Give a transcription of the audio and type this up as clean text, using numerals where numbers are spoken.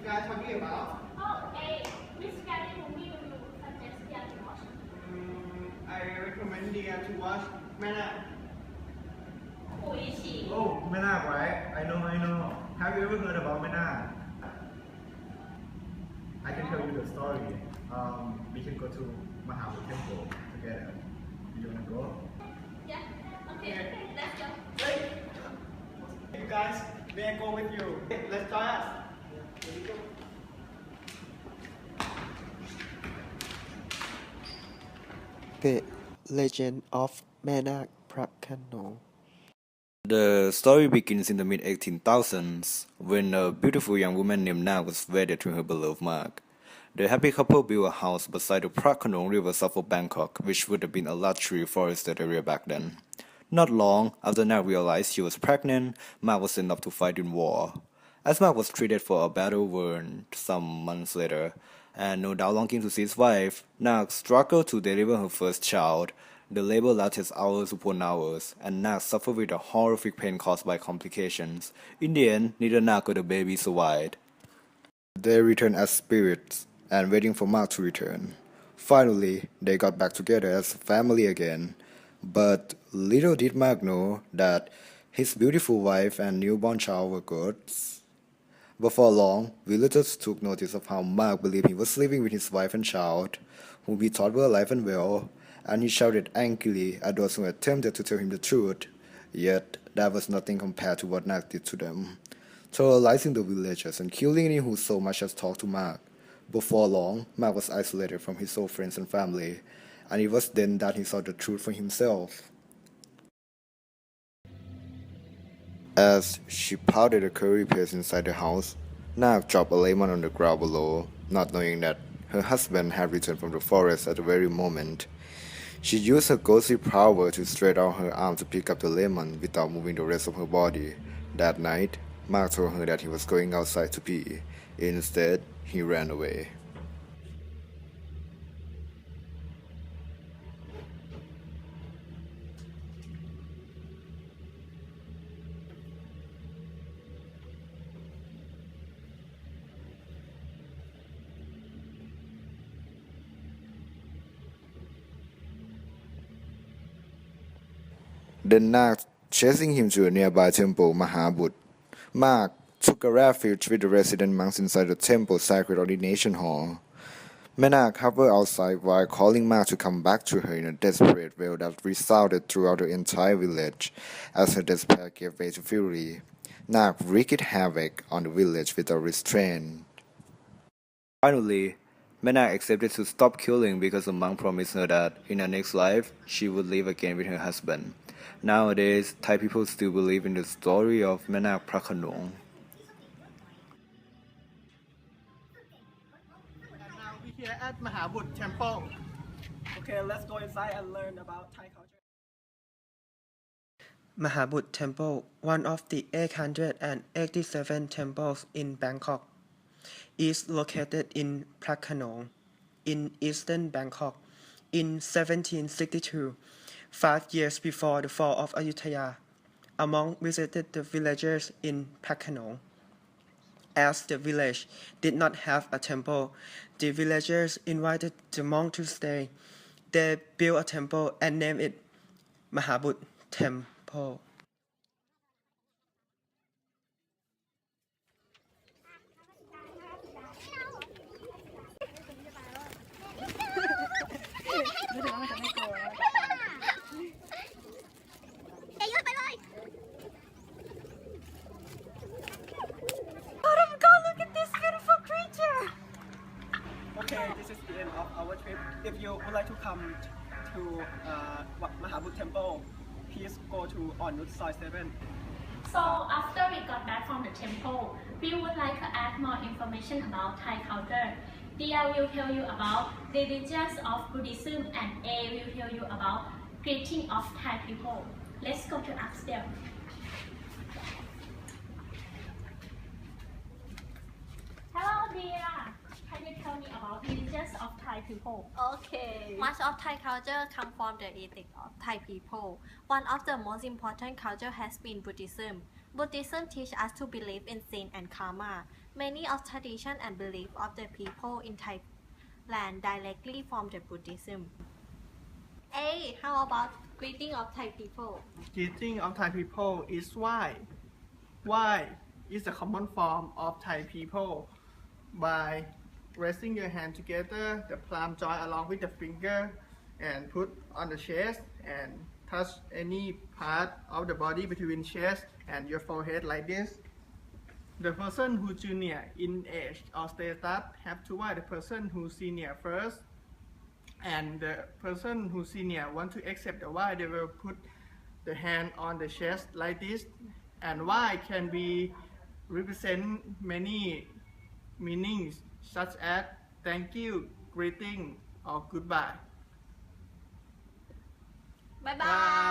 guys talking about? Oh, hey, which scary movie do you suggest Dia to watch? I recommend Dia to watch Mae-Nak. Who is she? Oh, Mae-Nak, right? I know. Have you ever heard about Mae-Nak? I can tell you the story. We can go to Mahabut Temple together. You wanna go? Yeah, okay, let's go. Hey, you guys, may I go with you? Let's join us. Here we go. The Legend of Mae-Nak Prakano. The story begins in the mid-1800s, when a beautiful young woman named Nak was wedded to her beloved Mark. The happy couple built a house beside the Prakanong River south of Bangkok, which would have been a luxury forested area back then. Not long after Nak realized she was pregnant, Mark was sent off to fight in war. As Mark was treated for a battle wound some months later, and no doubt longing to see his wife, Nak struggled to deliver her first child. The labor lasted hours upon hours, and Nak suffered with a horrific pain caused by complications. In the end, neither Nak or the baby survived. They returned as spirits, and waiting for Mark to return. Finally, they got back together as a family again. But little did Mark know that his beautiful wife and newborn child were ghosts. Before long, villagers took notice of how Mark believed he was living with his wife and child, whom he thought were alive and well, and he shouted angrily at those who attempted to tell him the truth. Yet, that was nothing compared to what Nak did to them, terrorizing the villagers and killing anyone who so much as talked to Mark. Before long, Mark was isolated from his old friends and family, and it was then that he saw the truth for himself. As she powdered the curry paste inside the house, Nak dropped a lemon on the ground below, not knowing that her husband had returned from the forest at the very moment. She used her ghostly power to stretch out her arm to pick up the lemon without moving the rest of her body. That night, Mark told her that he was going outside to pee. Instead, he ran away. Then Nak chasing him to a nearby temple, Mahabut. Mark took a refuge with the resident monks inside the temple's sacred ordination hall. Mae-Nak hovered outside while calling Mark to come back to her in a desperate wail that resounded throughout the entire village as her despair gave way to fury. Nak wreaked havoc on the village without restraint. Finally, Mae-Nak accepted to stop killing because the monk promised her that in her next life she would live again with her husband. Nowadays, Thai people still believe in the story of Mae-Nak Prakanong. And now we're here at Mahabut Temple. Okay, let's go inside and learn about Thai culture. Mahabut Temple, one of the 887 temples in Bangkok, is located in Prakanong, in eastern Bangkok. In 1762, 5 years before the fall of Ayutthaya, a monk visited the villagers in Prakanong. As the village did not have a temple, the villagers invited the monk to stay. They built a temple and named it Mahabut Temple. Okay, this is the end of our trip. If you would like to come to Mahabut Temple, please go to Onut Soy 7. So after we got back from the temple, we would like to add more information about Thai culture. Dia will tell you about religions of Buddhism and A will tell you about greeting of Thai people. Let's go to ask them. Hello, Dia. Can you tell me about religions of Thai people? Okay. Much of Thai culture come from the ethics of Thai people. One of the most important culture has been Buddhism. Buddhism teaches us to believe in sin and karma. Many of tradition and belief of the people in Thailand directly from the Buddhism. A. How about greeting of Thai people? Greeting of Thai people is why. Why is a common form of Thai people. By raising your hand together, the palm join along with the finger, and put on the chest and touch any part of the body between chest and your forehead like this. The person who junior in age or status have to why the person who senior first, and the person who senior want to accept the why, they will put the hand on the chest like this. And why can be represent many meanings such as thank you, greeting, or goodbye. Bye bye.